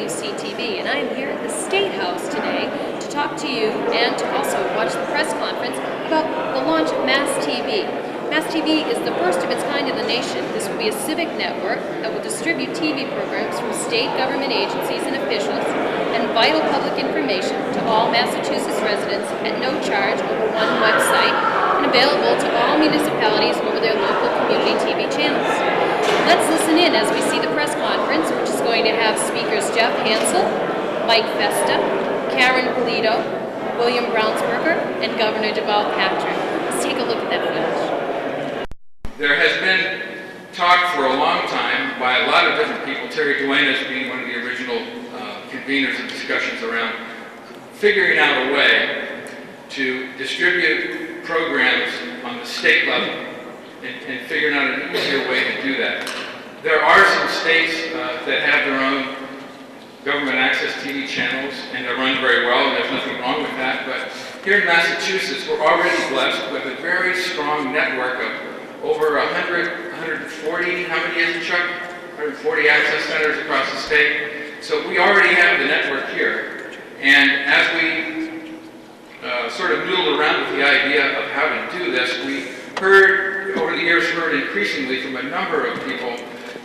WCTV, and I am here at the State House today to talk to you and to also watch the press conference about the launch of Mass TV. Mass TV is the first of its kind in the nation. This will be a civic network that will distribute TV programs from state government agencies and officials and vital public information to all Massachusetts residents at no charge over one website and available to all municipalities over their local community TV channels. Let's listen in as we see the press conference, which is going to have speakers Jeff Hansel, Mike Festa, Karen Polito, William Brownsberger, and Governor Deval Patrick. Let's take a look at that footage. There has been talk for a long time by a lot of different people, Terry Duenas being one of the original conveners of discussions around figuring out a way to distribute programs on the state level and figuring out an easier way to do that. There are some states that have their own government access TV channels, and they're run very well, and there's nothing wrong with that. But here in Massachusetts, we're already blessed with a very strong network of over 100, 140, how many is it, Chuck? 140 access centers across the state. So we already have the network here. And as we sort of noodled around with the idea of how to do this, we over the years heard increasingly from a number of people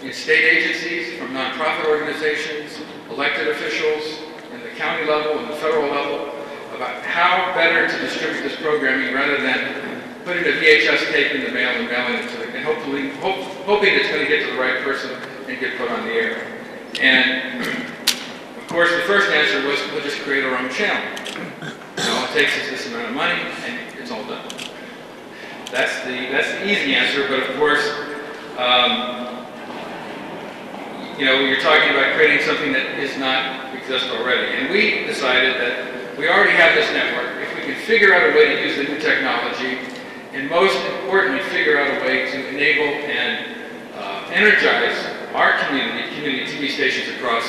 in state agencies, from nonprofit organizations, elected officials, in the county level and the federal level, about how better to distribute this programming rather than putting a VHS tape in the mail and mailing it to them, and hoping it's going to get to the right person and get put on the air. And of course, the first answer was, we'll just create our own channel. All it takes is this amount of money, and it's all done. That's the easy answer, but of course, you're talking about creating something that is not exist already. And we decided that we already have this network. If we can figure out a way to use the new technology, and most importantly, figure out a way to enable and energize our community TV stations across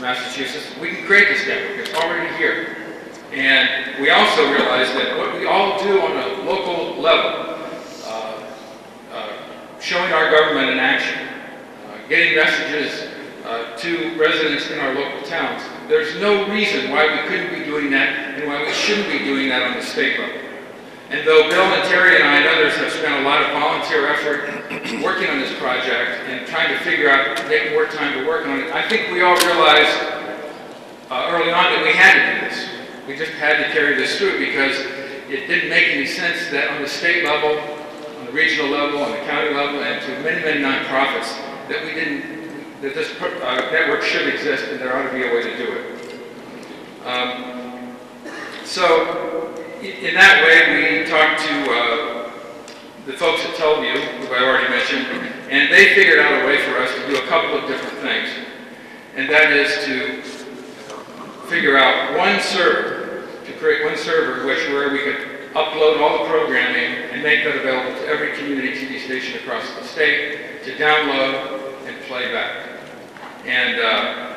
Massachusetts, we can create this network. It's already here. And we also realized that what we all do on a local level, showing our government in action, getting messages to residents in our local towns, there's no reason why we couldn't be doing that and why we shouldn't be doing that on the state level. And though Bill and Terry and I and others have spent a lot of volunteer effort working on this project and trying to figure out, make more time to work on it, I think we all realized early on that we had to do this. We just had to carry this through because it didn't make any sense that on the state level, on the regional level, on the county level, and to many, many nonprofits, that this network should exist and there ought to be a way to do it. So in that way, we talked to the folks at Teleview, who I already mentioned, and they figured out a way for us to do a couple of different things. And that is to figure out one server, to create one server where we could upload all the programming and make that available to every community TV station across the state to download and play back. And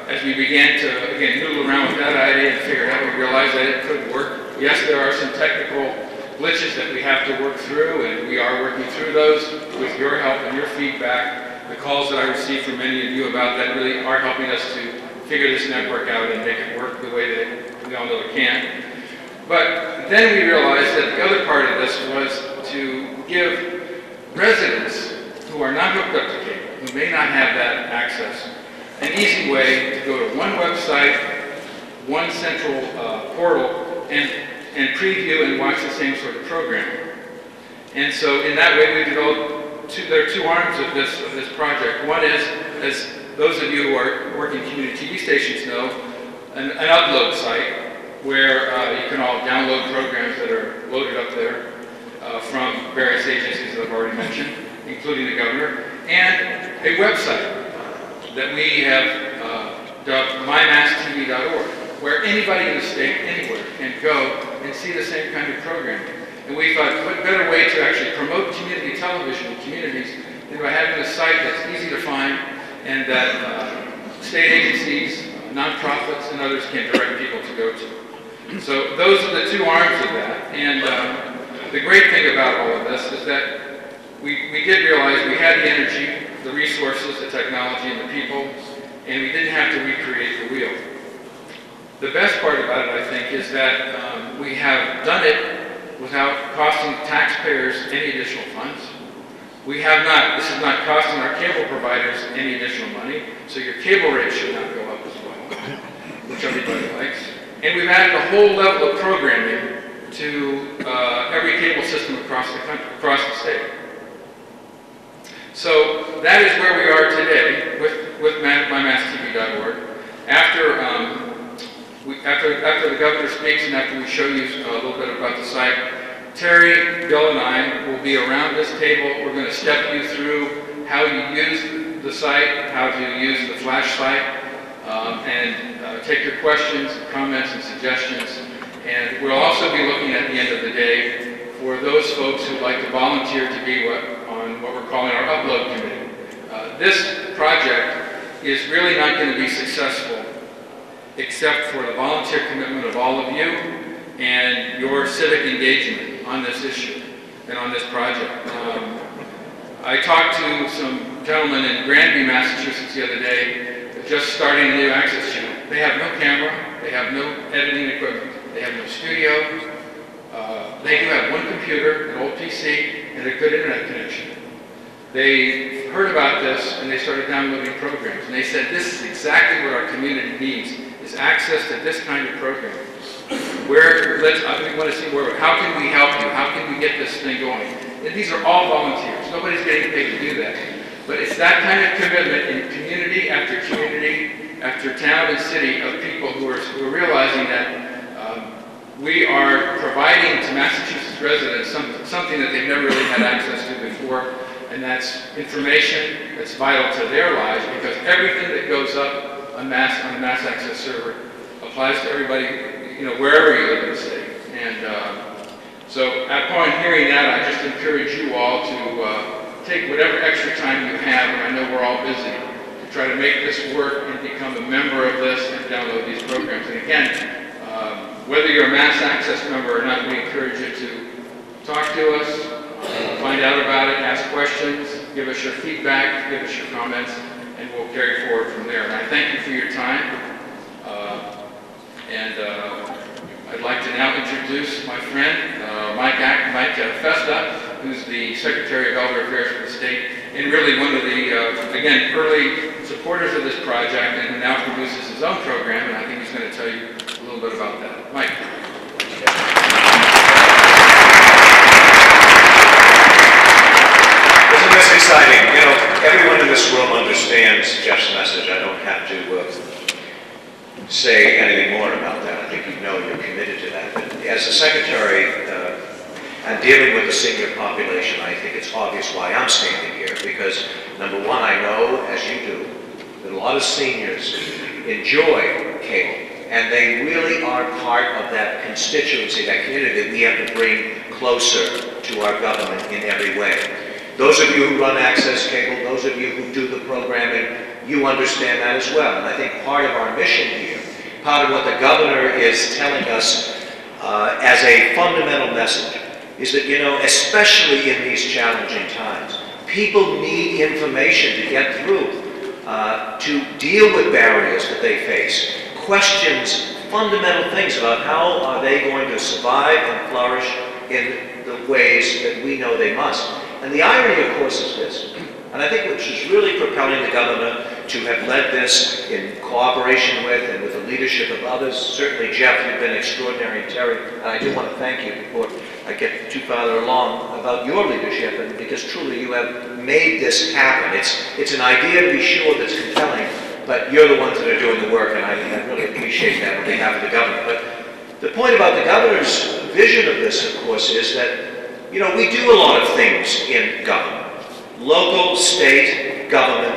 as we began to, again, noodle around with that idea and figure it out, we realized that it could work. Yes, there are some technical glitches that we have to work through, and we are working through those with your help and your feedback. The calls that I received from many of you about that really are helping us to figure this network out and make it work the way that we all know it can. But then we realized that the other part of this was to give residents who are not hooked up to cable, who may not have that access, an easy way to go to one website, one central portal, and preview and watch the same sort of programming. And so in that way we developed there are two arms of this project. One is, as those of you who are working community TV stations know, an upload site where you can all download programs that are loaded up there from various agencies that I've already mentioned, including the governor, and a website that we have dubbed mymasstv.org, where anybody in the state, anywhere, can go and see the same kind of programming. And we thought, what better way to actually promote community television in communities than by having a site that's easy to find and that state agencies, nonprofits, and others can direct people to go to. So those are the two arms of that. And the great thing about all of this is that we did realize we had the energy, the resources, the technology, and the people, and we didn't have to recreate the wheel. The best part about it, I think, is that we have done it without costing taxpayers any additional funds. We have not, this is not costing our cable providers any additional money, so your cable rate should not go up as well, which everybody likes. And we've added a whole level of programming to every cable system across the country, across the state. So that is where we are today with mymasstv.org. After the governor speaks and after we show you a little bit about the site, Terry, Bill, and I will be around this table. We're going to step you through how you use the site, how to use the flash site, and take your questions, comments, and suggestions. And we'll also be looking at the end of the day for those folks who'd like to volunteer to be on what we're calling our upload committee. This project is really not going to be successful except for the volunteer commitment of all of you and your civic engagement on this issue and on this project. I talked to some gentlemen in Granby, Massachusetts the other day, just starting a new access channel. They have no camera, they have no editing equipment, they have no studio. They do have one computer, an old PC, and a good internet connection. They heard about this and they started downloading programs. And they said, this is exactly what our community needs, is access to this kind of program. We want to see how can we help you? How can we get this thing going? And these are all volunteers. Nobody's getting paid to do that. But it's that kind of commitment in community after town and city of people who are realizing that we are providing to Massachusetts residents something that they've never really had access to before, and that's information that's vital to their lives, because everything that goes up on the mass access server applies to everybody, wherever you live in the state. And so upon hearing that, I just encourage you all to take whatever extra time you have, and I know we're all busy, to try to make this work and become a member of this and download these programs. And again, whether you're a mass access member or not, we encourage you to talk to us, find out about it, ask questions, give us your feedback, give us your comments, and we'll carry forward from there. And I thank you for your time. I'd like to now introduce my friend, Mike Festa, who's the Secretary of Elder Affairs for the state, and really one of the, again, early supporters of this project, and who now produces his own program, and I think he's going to tell you a little bit about that. Mike. Isn't this exciting? Everyone in this room understands Jeff's message. I don't have to say anything more about that. I think you know you're committed to that. But as a secretary and dealing with the senior population, I think it's obvious why I'm standing here, because number one, I know, as you do, that a lot of seniors enjoy cable, and they really are part of that constituency, that community that we have to bring closer to our government in every way. Those of you who run access cable, those of you who do the programming, you understand that as well. And I think part of our mission here, part of what the governor is telling us as a fundamental message, is that, especially in these challenging times, people need information to get through, to deal with barriers that they face, questions, fundamental things about how are they going to survive and flourish in the ways that we know they must. And the irony, of course, is this, and I think which is really propelling the governor to have led this in cooperation with and with the leadership of others. Certainly, Jeff, you've been extraordinary, Terry, and I do want to thank you before I get too far along about your leadership, and because truly you have made this happen. It's an idea, to be sure, that's compelling, but you're the ones that are doing the work, and I really appreciate that on behalf of the government. But the point about the governor's vision of this, of course, is that we do a lot of things in government. Local, state, government,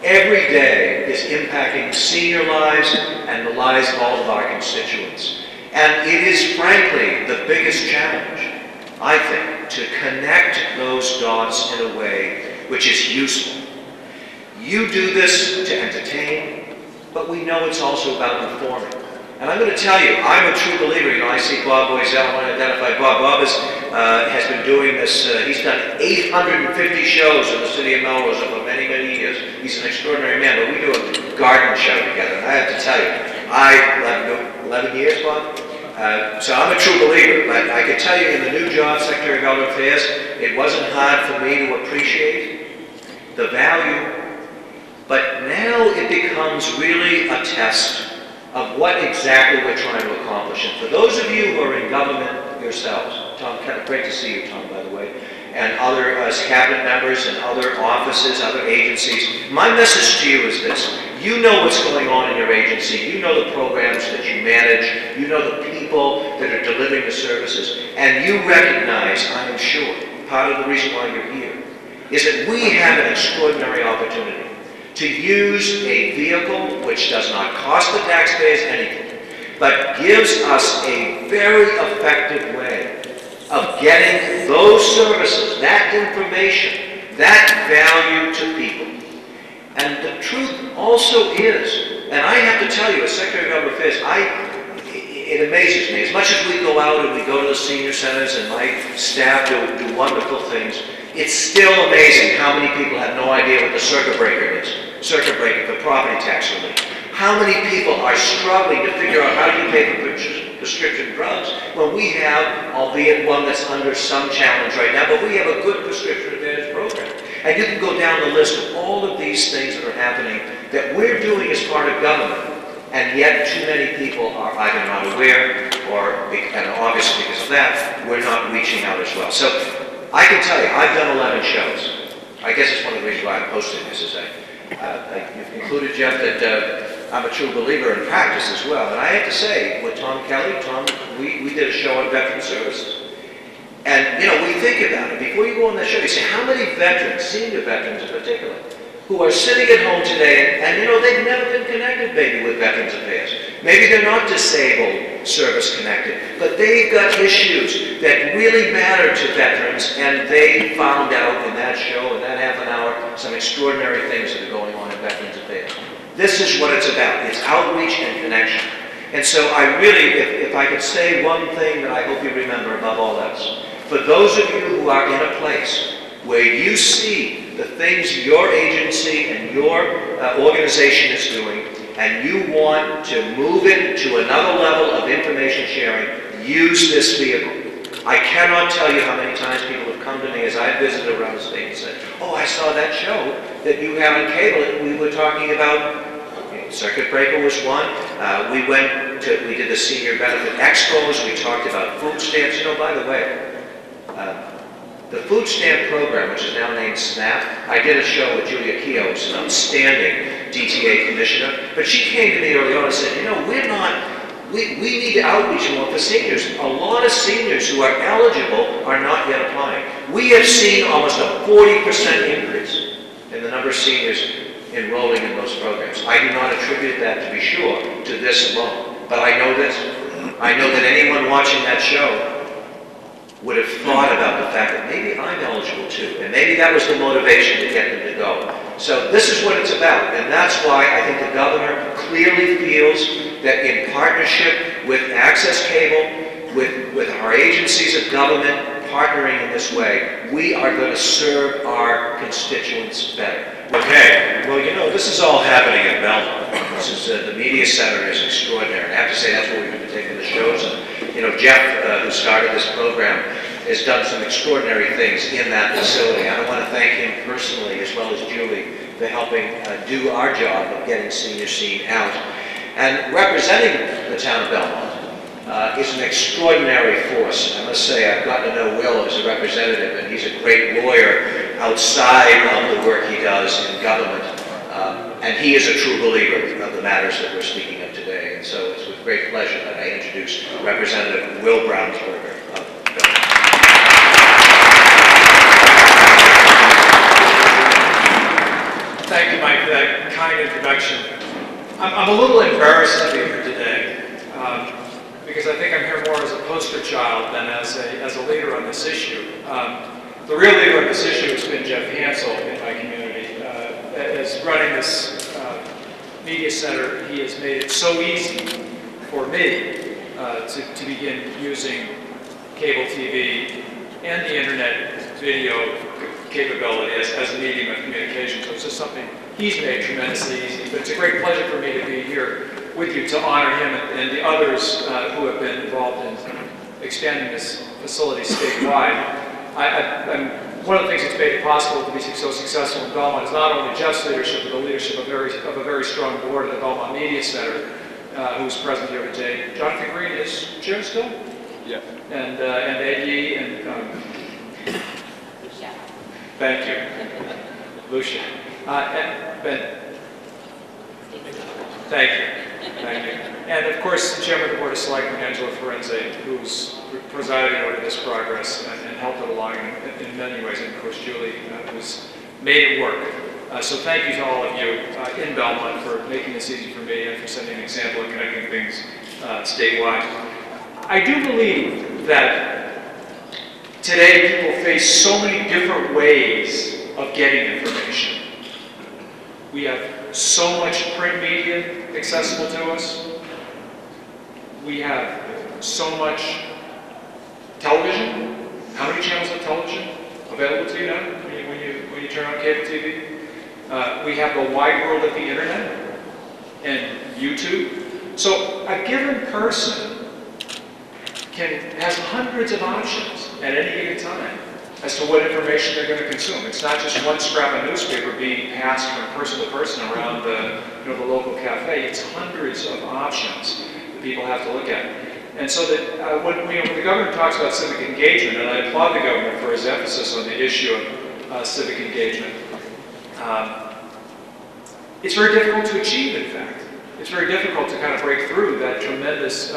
every day is impacting senior lives and the lives of all of our constituents. And it is, frankly, the biggest challenge, I think, to connect those dots in a way which is useful. You do this to entertain, but we know it's also about informing. And I'm going to tell you, I'm a true believer. I see Bob Boiselle, I want to identify Bob. Bob is has been doing this. He's done 850 shows in the city of Melrose over many, many years. He's an extraordinary man, but we do a garden show together. And I have to tell you, 11 years, Bob? So I'm a true believer, but I can tell you in the new job, Secretary of Elder Affairs, it wasn't hard for me to appreciate the value, but now it becomes really a test of what exactly we're trying to accomplish. And for those of you who are in government yourselves, Tom, great to see you, Tom, by the way, and other cabinet members and other offices, other agencies, my message to you is this. You know what's going on in your agency. You know the programs that you manage. You know the people that are delivering the services. And you recognize, I am sure, part of the reason why you're here is that we have an extraordinary opportunity to use a vehicle which does not cost the taxpayers anything, but gives us a very effective way of getting those services, that information, that value to people. And the truth also is, and I have to tell you, as Secretary of Government Affairs, it amazes me. As much as we go out and we go to the senior centers and my staff do wonderful things, it's still amazing how many people have no idea what the circuit breaker is. Circuit breaker for property tax relief. How many people are struggling to figure out how do you pay for prescription drugs when we have, albeit one that's under some challenge right now, but we have a good prescription advantage program. And you can go down the list of all of these things that are happening that we're doing as part of government, and yet too many people are either not aware or, and obviously because of that, we're not reaching out as well. So I can tell you, I've done 11 shows. I guess it's one of the reasons why I'm posting this is you've concluded, Jeff, that I'm a true believer in practice as well. And I have to say, with Tom Kelly, we did a show on veteran services. And, you know, we think about it. Before you go on that show, you say, how many veterans, senior veterans in particular, who are sitting at home today, and you know, they've never been connected maybe with Veterans Affairs. Maybe they're not disabled, service connected, but they've got issues that really matter to veterans, and they found out in that show, in that half an hour, some extraordinary things that are going on in Veterans Affairs. This is what it's about. It's outreach and connection. And so I really, if I could say one thing that I hope you remember above all else, for those of you who are in a place where you see the things your agency and your organization is doing, and you want to move it to another level of information sharing, use this vehicle. I cannot tell you how many times people have come to me as I visited around the state and said, oh, I saw that show that you have on cable, and we were talking about, circuit breaker was one. We did the senior benefit expos, we talked about food stamps. You know, by the way, the food stamp program, which is now named SNAP, I did a show with Julia Keogh, who's an outstanding DTA commissioner, but she came to me early on and said, you know, we need to outreach more for seniors. A lot of seniors who are eligible are not yet applying. We have seen almost a 40% increase in the number of seniors enrolling in those programs. I do not attribute that, to be sure, to this alone, but I know this. I know that anyone watching that show would have thought about the fact that maybe I'm eligible too, and maybe that was the motivation to get them to go. So this is what it's about, and that's why I think the governor clearly feels that in partnership with Access Cable, with our agencies of government partnering in this way, we are going to serve our constituents better. Okay, well, you know, this is all happening in Belmont. This is, the media center is extraordinary. I have to say that's where we've been taking the shows. And, you know, Jeff, who started this program, has done some extraordinary things in that facility. I want to thank him personally, as well as Julie, for helping do our job of getting Senior Scene out. And representing the town of Belmont is an extraordinary force. I must say, I've gotten to know Will as a representative, and he's a great lawyer outside of the work he does in government. And he is a true believer of the matters that we're speaking of today. And so it's with great pleasure that I introduce Representative Will Brownsberger of Belmont. Thank you, Mike, for that kind introduction. I'm a little embarrassed to be here today because I think I'm here more as a poster child than as a leader on this issue. The real leader on this issue has been Jeff Hansel in my community. As running this media center, he has made it so easy for me to begin using cable TV and the internet video capability as a medium of communication. So it's just something he's made tremendously easy. But it's a great pleasure for me to be here with you to honor him and the others who have been involved in expanding this facility statewide. One of the things that's made it possible to be so successful in Belmont is not only Jeff's leadership, but the leadership of a very strong board at the Belmont Media Center, who's present here today. Jonathan Green is chair still? Yeah. And Ed Yee and thank you, Lucia. And Ben, thank you. And of course, the chairman of the Board of Selectmen, Angela Ferenze, who's presided over this progress and helped it along in many ways. And of course, Julie, who's made it work. So thank you to all of you in Belmont for making this easy for me and for setting an example of connecting things statewide. I do believe that today people face so many different ways of getting information. We have so much print media accessible to us. We have so much television. How many channels of television available to you now when you turn on cable TV? We have the wide world of the internet and YouTube. So a given person has hundreds of options at any given time as to what information they're going to consume. It's not just one scrap of newspaper being passed from person to person around the local cafe. It's hundreds of options that people have to look at. And so that when the governor talks about civic engagement, and I applaud the governor for his emphasis on the issue of civic engagement, it's very difficult to achieve, in fact. It's very difficult to kind of break through that tremendous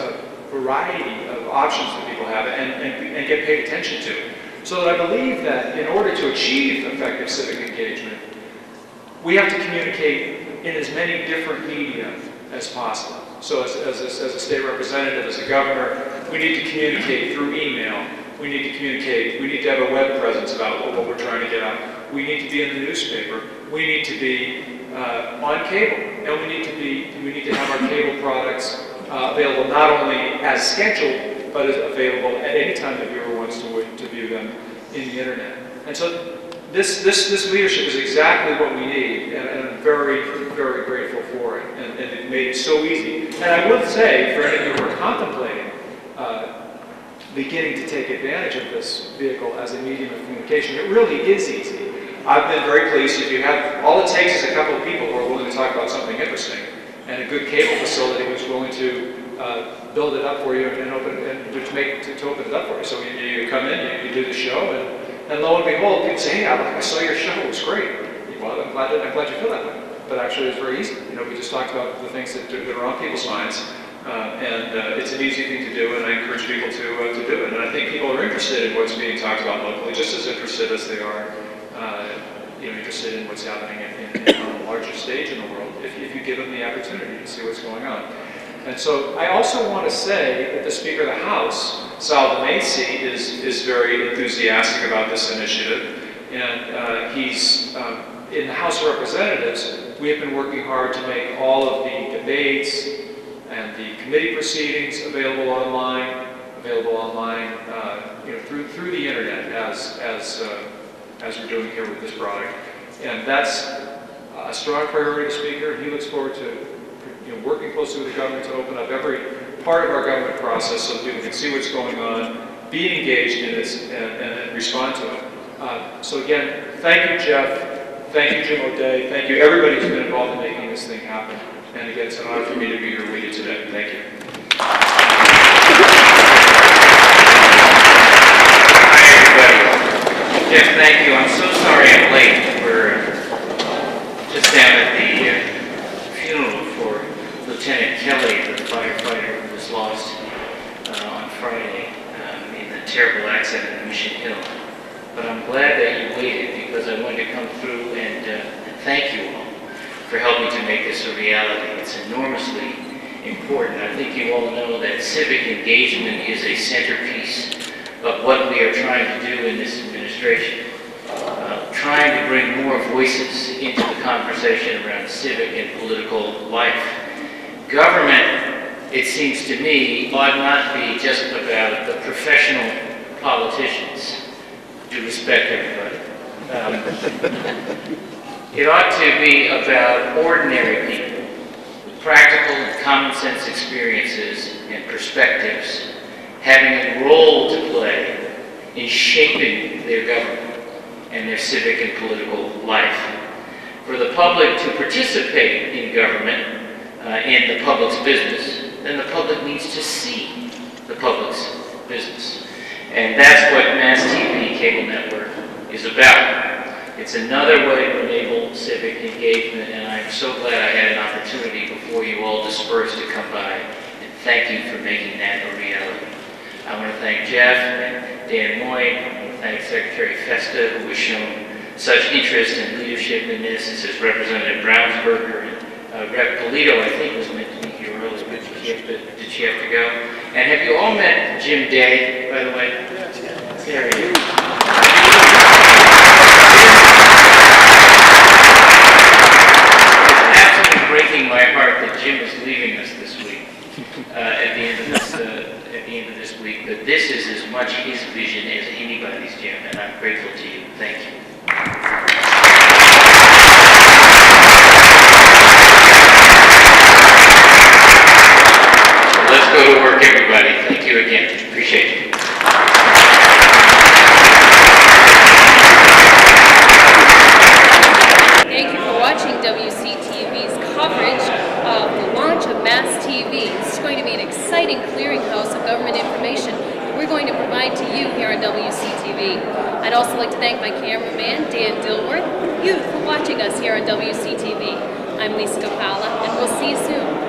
variety of options that people have and get paid attention to. So that I believe that in order to achieve effective civic engagement, we have to communicate in as many different media as possible. So as a state representative, as a governor, we need to communicate through email. We need to communicate. We need to have a web presence about what we're trying to get out. We need to be in the newspaper. We need to be on cable, and we need to have our cable products available not only as scheduled, but as available at any time the viewer wants to view them in the internet. And so this leadership is exactly what we need, and I'm very, very grateful for it. And it made it so easy. And I would say, for any of you who are contemplating beginning to take advantage of this vehicle as a medium of communication, it really is easy. I've been very pleased. If you have, all it takes is a couple of people who are willing to talk about something interesting, and a good cable facility who's willing to build it up for you and open it up for you. So you come in, you do the show, and lo and behold, people say, "Hey, I saw your show. It was great." Well, I'm glad you feel that way. But actually, it's very easy. We just talked about the things that are on people's minds, and it's an easy thing to do, and I encourage people to do it. And I think people are interested in what's being talked about locally, just as interested as they are, interested in what's happening on a larger stage in the world, if you give them the opportunity to see what's going on. And so I also want to say that the Speaker of the House, Sal DeMacy, is very enthusiastic about this initiative. And he's, in the House of Representatives, we have been working hard to make all of the debates and the committee proceedings available online through the internet as we're doing here with this product. And that's a strong priority to Speaker, and he looks forward to working closely with the government to open up every part of our government process so that people can see what's going on, be engaged in it, and respond to it. So again, thank you, Jeff. Thank you, Jim O'Day. Thank you, everybody who's been involved in making this thing happen. And again, it's an honor for me to be here with you today. Thank you. Hi, everybody. Jeff, thank you. I'm so sorry I'm late. We're just down at the funeral for Lieutenant Kelly, the firefighter who was lost on Friday in the terrible accident in Mission Hill. But I'm glad that you waited, because I wanted to come through and thank you all for helping to make this a reality. It's enormously important. I think you all know that civic engagement is a centerpiece of what we are trying to do in this administration. Trying to bring more voices into the conversation around civic and political life. Government, it seems to me, ought not be just about the professional politicians. due respect, everybody. It ought to be about ordinary people with practical and common sense experiences and perspectives having a role to play in shaping their government and their civic and political life. For the public to participate in government, in the public's business, then the public needs to see the public's business. And that's what Mass TV Cable Network is about. It's another way to enable civic engagement, and I'm so glad I had an opportunity before you all dispersed to come by, and thank you for making that a reality. I want to thank Jeff and Dan Moy. I want to thank Secretary Festa, who has shown such interest and leadership in this. This is Representative Brownsberger and Rep. Polito, I think, was meant to be here earlier, but did she have to go? And have you all met Jim Day, by the way? Yes. There he is. It's absolutely breaking my heart that Jim is leaving us this week, at the end of this week. But this is as much his vision as anybody's, Jim, and I'm grateful to you. Thank you. Let's go to work, everybody. Thank you again. Appreciate it. Thank you for watching WCTV's coverage of the launch of Mass TV. This is going to be an exciting clearinghouse of government information that we're going to provide to you here on WCTV. I'd also like to thank my cameraman, Dan Dilworth, you for watching us here on WCTV. I'm Lisa Capalla, and we'll see you soon.